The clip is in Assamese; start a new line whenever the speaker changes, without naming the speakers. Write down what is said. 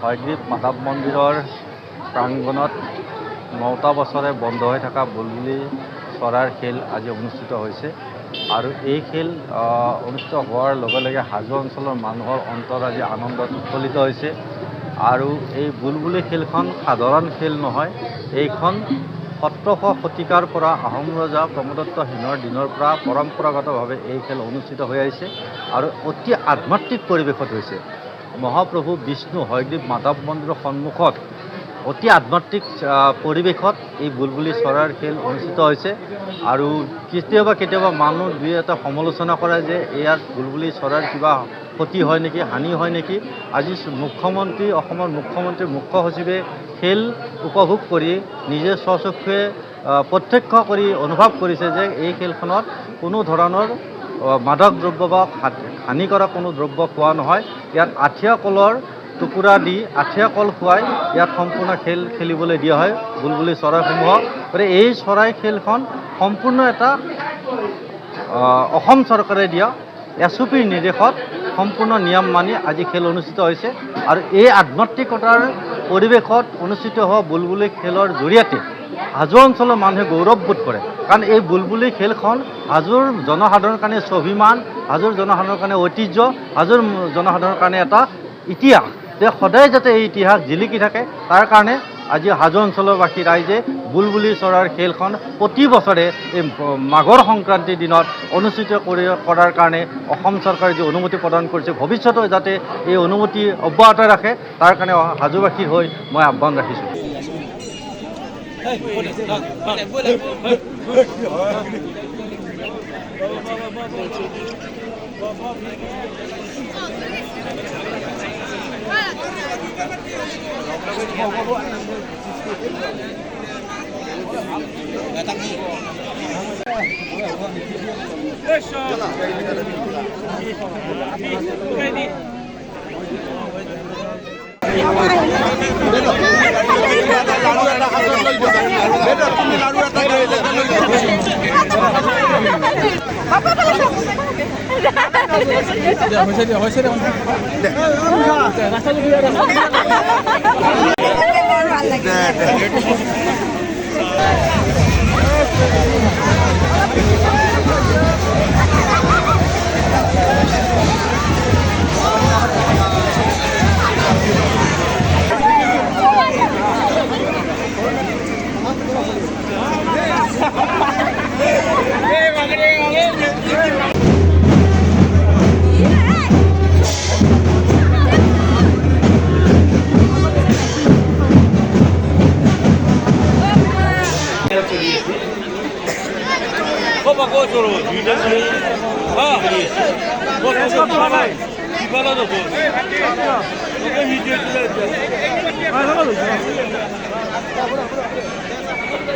হয়গ্ৰীৱ মাধৱ মন্দিৰৰ প্ৰাংগণত ৯টা বছৰে বন্ধ হৈ থকা বুলবুলি চৰাইৰ খেল আজি অনুষ্ঠিত হৈছে আৰু এই খেল অনুষ্ঠিত হোৱাৰ লগে লগে হাজো অঞ্চলৰ মানুহৰ অন্তৰ আজি আনন্দত উৎফুল্লিত হৈছে আৰু এই বুলবুলি খেলখন সাধাৰণ খেল নহয়। এইখন ১৭০০ শতিকাৰ পৰা আহোম ৰজা প্ৰমদত্ত সিংহৰ দিনৰ পৰা পৰম্পৰাগতভাৱে এই খেল অনুষ্ঠিত হৈ আহিছে আৰু অতি আধ্যাত্মিক পৰিৱেশত হৈছে। মহাপ্ৰভু বিষ্ণু হয়গ্ৰীৱ মাধৱ মন্দিৰৰ সন্মুখত অতি আধ্যাত্মিক পৰিৱেশত এই বুলবুলি চৰাইৰ খেল অনুষ্ঠিত হৈছে আৰু কেতিয়াবা মানুহ দুই এটা সমালোচনা কৰে যে ইয়াত বুলবুলি চৰাইৰ কিবা ক্ষতি হয় নেকি, হানি হয় নেকি। আজি অসমৰ মুখ্যমন্ত্ৰী মুখ্য সচিবে খেল উপভোগ কৰি নিজে স্বচক্ষুৱে প্ৰত্যক্ষ কৰি অনুভৱ কৰিছে যে এই খেলখনত কোনো ধৰণৰ মাদক দ্ৰব্য বা হানিকাৰক কোনো দ্ৰব্য খোৱা নহয়। ইয়াত আঠিয়া কলৰ টুকুৰা দি আঠিয়া কল খুৱাই ইয়াত সম্পূৰ্ণ খেল খেলিবলৈ দিয়া হয় বুলবুলি চৰাইসমূহক। গতিকে এই চৰাই খেলখন সম্পূৰ্ণ এটা অসম চৰকাৰে দিয়া SOP নিৰ্দেশত সম্পূৰ্ণ নিয়ম মানি আজি খেল অনুষ্ঠিত হৈছে আৰু এই আধ্যাত্মিকতাৰ পৰিৱেশত অনুষ্ঠিত হোৱা বুলবুলি খেলৰ জৰিয়তে হাজো অঞ্চলৰ মানুহে গৌৰৱবোধ কৰে। কাৰণ এই বুলবুলি খেলখন হাজোৰ জনসাধাৰণৰ কাৰণে স্বাভিমান, হাজোৰ জনসাধাৰণৰ কাৰণে ঐতিহ্য, হাজোৰ জনসাধাৰণৰ কাৰণে এটা ইতিহাস যে সদায় যাতে এই ইতিহাস জিলিকি থাকে তাৰ কাৰণে আজি হাজো অঞ্চলৰবাসী ৰাইজে বুলবুলি চৰাইৰ খেলখন প্ৰতি বছৰে এই মাঘৰ সংক্ৰান্তিৰ দিনত অনুষ্ঠিত কৰাৰ কাৰণে অসম চৰকাৰে যি অনুমতি প্ৰদান কৰিছে ভৱিষ্যতেও যাতে এই অনুমতি অব্যাহত ৰাখে তাৰ কাৰণে হাজোবাসীৰ হৈ মই আহ্বান ৰাখিছোঁ।